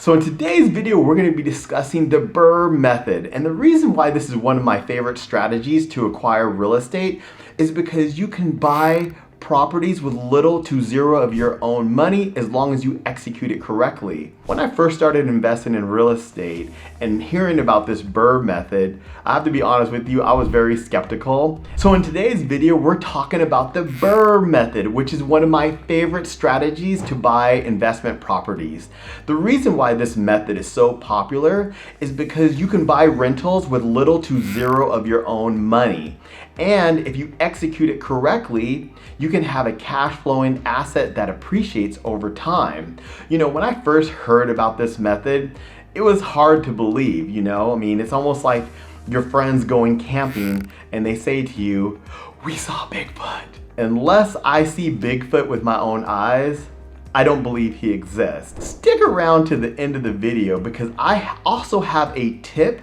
So in today's video, we're going to be discussing the BRRRR method. And the reason why this is one of my favorite strategies to acquire real estate is because you can buy properties with little to zero of your own money as long as you execute it correctly. When I first started investing in real estate and hearing about this BRRRR method, I have to be honest with you, I was very skeptical. So in today's video, we're talking about the BRRRR method, which is one of my favorite strategies to buy investment properties. The reason why this method is so popular is because you can buy rentals with little to zero of your own money. And if you execute it correctly, you can have a cash flowing asset that appreciates over time. You know, when I first heard about this method, it was hard to believe, I mean, it's almost like your friends going camping and they say to you, "We saw Bigfoot." Unless I see Bigfoot with my own eyes, I don't believe he exists. Stick around to the end of the video because I also have a tip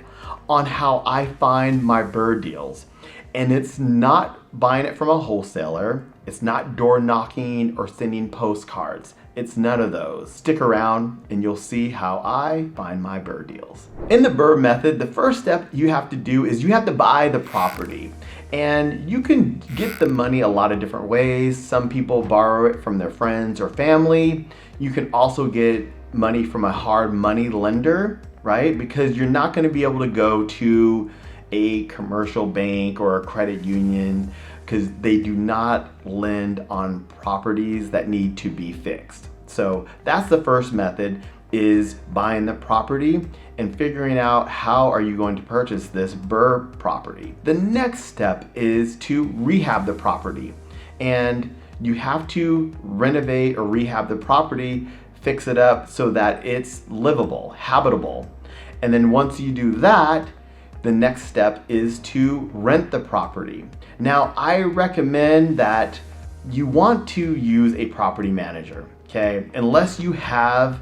on how I find my BRRRR deals. And it's not buying it from a wholesaler. It's not door knocking or sending postcards. It's none of those. Stick around and you'll see how I find my BRRRR deals. In the BRRRR method, the first step you have to do is you have to buy the property. And you can get the money a lot of different ways. Some people borrow it from their friends or family. You can also get money from a hard money lender, right? Because you're not going to be able to go to a commercial bank or a credit union because they do not lend on properties that need to be fixed. So that's the first method, is buying the property and figuring out how are you going to purchase this BRRRR property. The next step is to rehab the property, and you have to renovate or rehab the property, fix it up so that it's livable, habitable. And then once you do that, the next step is to rent the property. Now, I recommend that you want to use a property manager, okay? Unless you have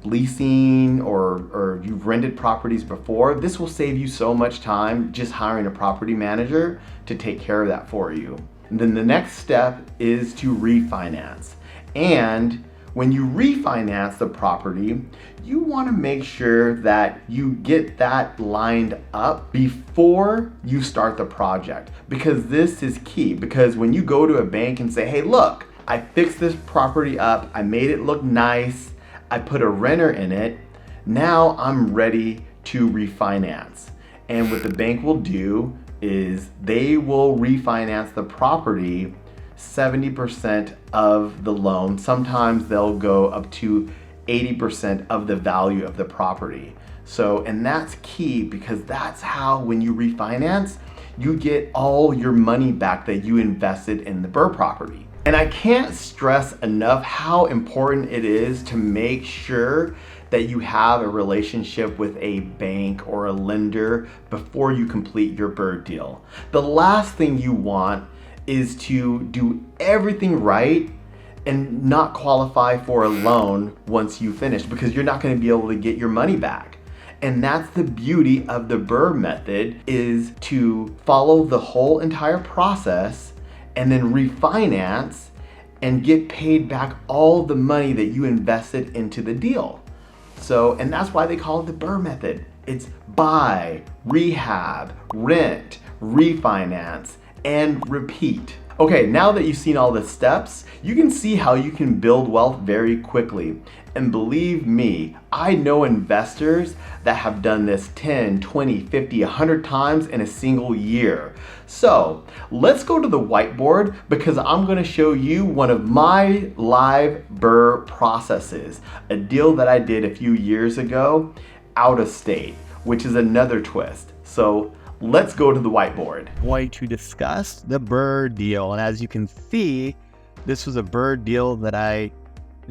leasing or you've rented properties before, this will save you so much time just hiring a property manager to take care of that for you. And then the next step is to refinance. And when you refinance the property, you want to make sure that you get that lined up before you start the project, because this is key. Because when you go to a bank and say, "Hey, look, I fixed this property up, I made it look nice, I put a renter in it, now I'm ready to refinance." And what the bank will do is they will refinance the property 70% of the loan. Sometimes they'll go up to 80% of the value of the property. So, and that's key because that's how, when you refinance, you get all your money back that you invested in the BRRRR property. And I can't stress enough how important it is to make sure that you have a relationship with a bank or a lender before you complete your BRRRR deal. The last thing you want is to do everything right and not qualify for a loan once you finish, because you're not going to be able to get your money back. And that's the beauty of the BRRRR method, is to follow the whole entire process and then refinance and get paid back all the money that you invested into the deal. So, and that's why they call it the BRRRR method. It's buy, rehab, rent, refinance, and repeat. Okay, now that you've seen all the steps, you can see how you can build wealth very quickly. And believe me, I know investors that have done this 10, 20, 50, 100 times in a single year. So let's go to the whiteboard because I'm gonna show you one of my live BRRRR processes, a deal that I did a few years ago out of state, which is another twist. So let's go to the whiteboard. I'm going to discuss the BRRRR deal. And as you can see, this was a BRRRR deal that I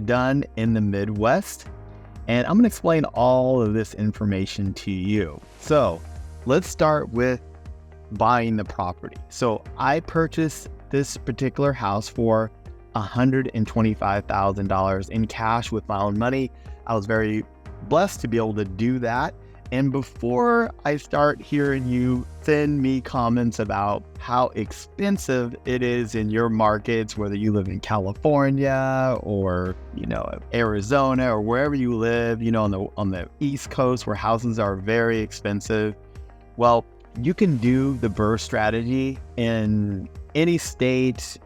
done in the Midwest. And I'm going to explain all of this information to you. So let's start with buying the property. So I purchased this particular house for $125,000 in cash with my own money. I was very blessed to be able to do that. And before I start hearing you send me comments about how expensive it is in your markets, whether you live in California or, Arizona or wherever you live, on the East Coast where houses are very expensive. Well, you can do the BRRRR strategy in any state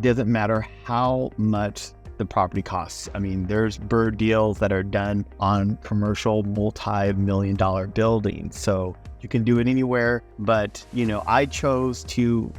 doesn't matter how much the property costs. I mean, there's BRRRR deals that are done on commercial multi-million-dollar buildings. So you can do it anywhere, but I chose to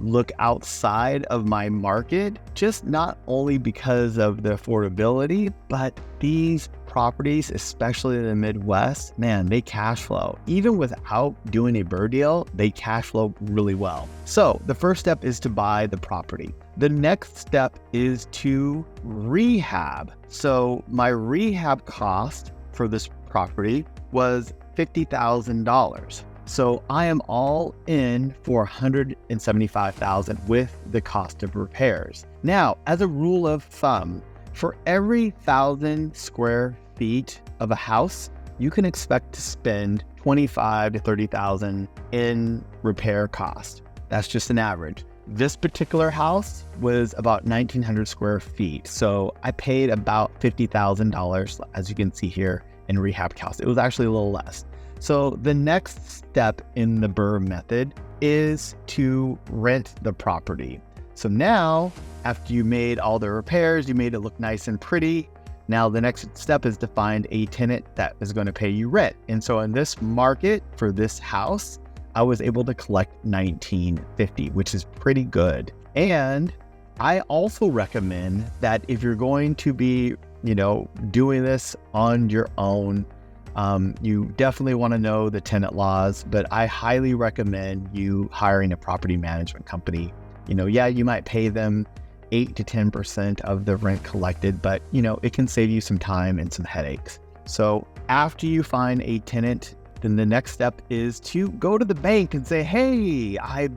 look outside of my market, just not only because of the affordability, but these properties, especially in the Midwest, man, they cash flow. Even without doing a BRRRR deal, they cash flow really well. So the first step is to buy the property. The next step is to rehab. So my rehab cost for this property was $50,000. So I am all in for $175,000 with the cost of repairs. Now, as a rule of thumb, for every 1,000 square feet of a house, you can expect to spend $25,000 to $30,000 in repair cost. That's just an average. This particular house was about 1,900 square feet. So I paid about $50,000, as you can see here, in rehab costs. It was actually a little less. So the next step in the BRRRR method is to rent the property. So now, after you made all the repairs, you made it look nice and pretty. Now the next step is to find a tenant that is going to pay you rent. And so in this market for this house, I was able to collect $1,950, which is pretty good. And I also recommend that if you're going to be, doing this on your own, you definitely want to know the tenant laws, but I highly recommend you hiring a property management company. You might pay them 8 to 10% of the rent collected, but it can save you some time and some headaches. So after you find a tenant, then the next step is to go to the bank and say, hey, I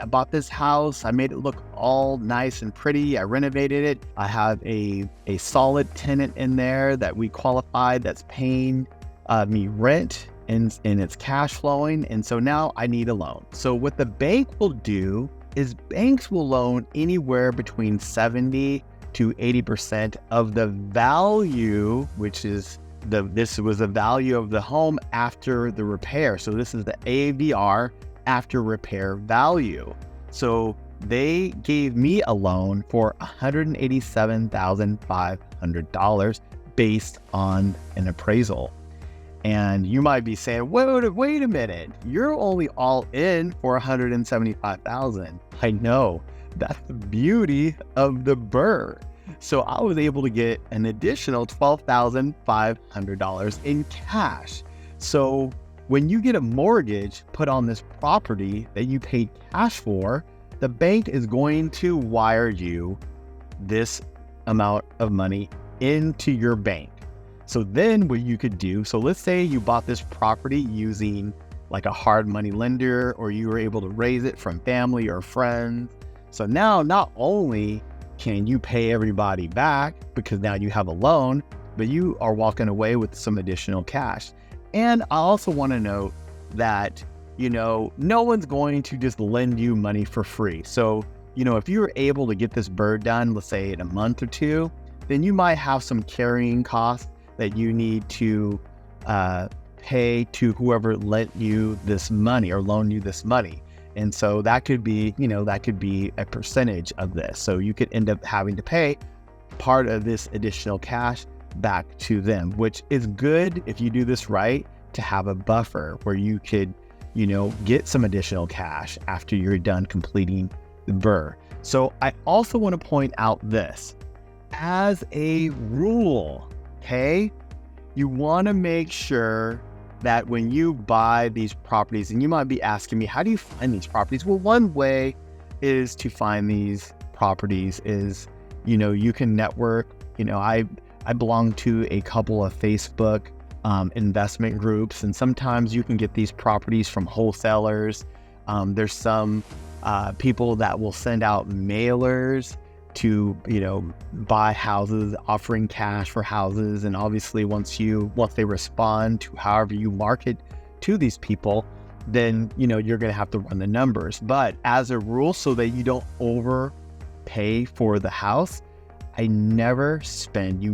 bought this house. I made it look all nice and pretty. I renovated it. I have a solid tenant in there that we qualified that's paying me rent and it's cash flowing. And so now I need a loan. So what the bank will do is banks will loan anywhere between 70 to 80% of the value, which is this was the value of the home after the repair. So this is the ABR after repair value. So they gave me a loan for $187,500 based on an appraisal. And you might be saying, wait a minute, you're only all in for $175,000. I know, that's the beauty of the BRRRR. So I was able to get an additional $12,500 in cash. So when you get a mortgage put on this property that you paid cash for, the bank is going to wire you this amount of money into your bank. So then what you could do, so let's say you bought this property using like a hard money lender, or you were able to raise it from family or friends. So now not only can you pay everybody back because now you have a loan, but you are walking away with some additional cash. And I also want to note that, no one's going to just lend you money for free. So, if you were able to get this BRRRR done, let's say in a month or two, then you might have some carrying costs that you need to pay to whoever lent you this money or loaned you this money. And so that could be, a percentage of this. So you could end up having to pay part of this additional cash back to them, which is good if you do this right, to have a buffer where you could, get some additional cash after you're done completing the BRRRR. So I also want to point out this as a rule, okay? You want to make sure that when you buy these properties, and you might be asking me, how do you find these properties? Well, one way is to find these properties is, you can network. I belong to a couple of Facebook investment groups, and sometimes you can get these properties from wholesalers. There's some people that will send out mailers to, buy houses, offering cash for houses. And obviously once they respond to however you market to these people, then, you're going to have to run the numbers. But as a rule, so that you don't overpay for the house, you never spend.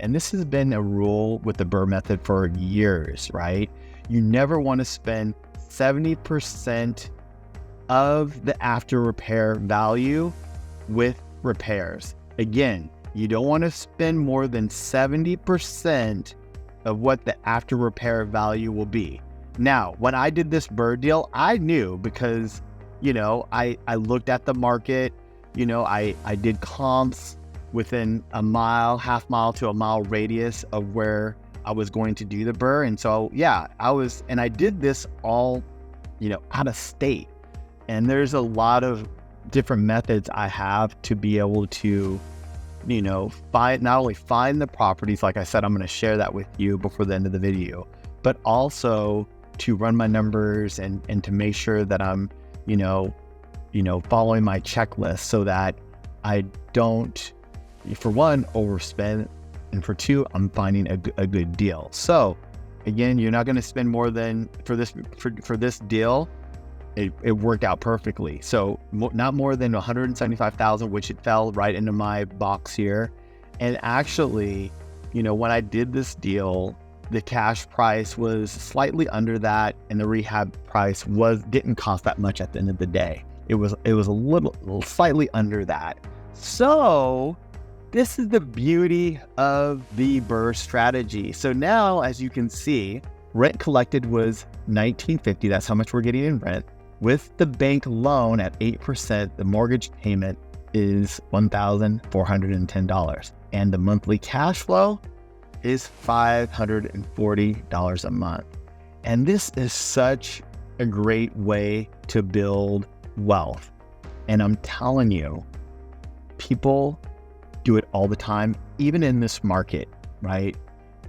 And this has been a rule with the BRRRR method for years, right? You never want to spend 70% of the after repair value with repairs. Again, you don't want to spend more than 70% of what the after repair value will be. Now, when I did this BRRRR deal, I knew because, I looked at the market, I did comps within a mile, half mile to a mile radius of where I was going to do the BRRRR. And so, I did this all, out of state. And there's a lot of different methods I have to be able to, not only find the properties, like I said, I'm going to share that with you before the end of the video, but also to run my numbers and to make sure that I'm, following my checklist so that I don't, for one, overspend, and for two, I'm finding a good deal. So again, you're not going to spend more than for this deal. It worked out perfectly. So not more than 175,000, which it fell right into my box here. And actually, when I did this deal, the cash price was slightly under that, and the rehab price didn't cost that much at the end of the day. It was slightly under that. So this is the beauty of the BRRRR strategy. So now, as you can see, rent collected was $1,950. That's how much we're getting in rent. With the bank loan at 8%, the mortgage payment is $1,410. And the monthly cash flow is $540 a month. And this is such a great way to build wealth. And I'm telling you, people do it all the time, even in this market, right?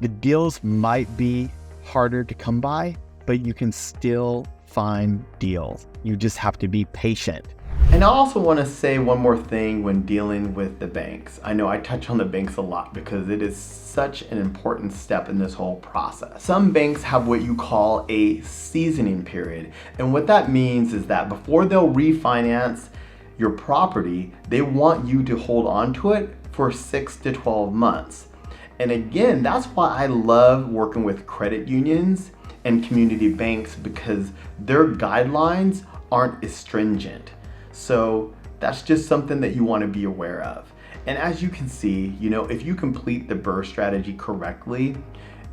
The deals might be harder to come by, but you can still find deals. You just have to be patient. And I also want to say one more thing when dealing with the banks. I know I touch on the banks a lot because it is such an important step in this whole process. Some banks have what you call a seasoning period. And what that means is that before they'll refinance your property, they want you to hold on to it for 6 to 12 months. And again, that's why I love working with credit unions and community banks, because their guidelines aren't as stringent. So that's just something that you want to be aware of. And as you can see, if you complete the BRRRR strategy correctly,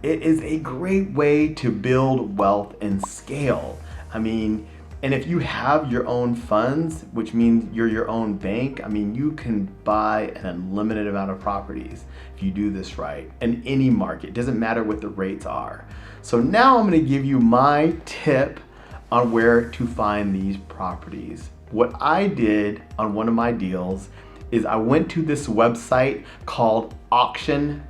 it is a great way to build wealth and scale. And if you have your own funds, which means you're your own bank, you can buy an unlimited amount of properties if you do this right in any market. It doesn't matter what the rates are. So now I'm going to give you my tip on where to find these properties. What I did on one of my deals is I went to this website called auction.com.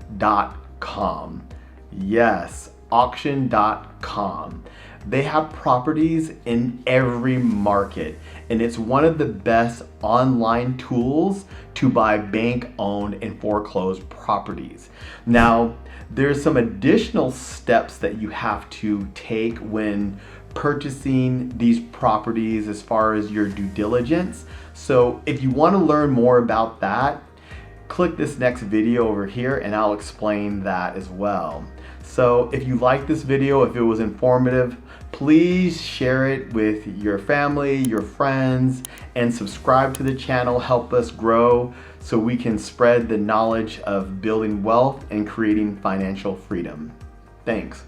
Yes, auction.com. They have properties in every market, and it's one of the best online tools to buy bank-owned and foreclosed properties. Now, there's some additional steps that you have to take when purchasing these properties as far as your due diligence. So if you want to learn more about that, click this next video over here and I'll explain that as well. So if you like this video, if it was informative, please share it with your family, your friends, and subscribe to the channel. Help us grow so we can spread the knowledge of building wealth and creating financial freedom. Thanks.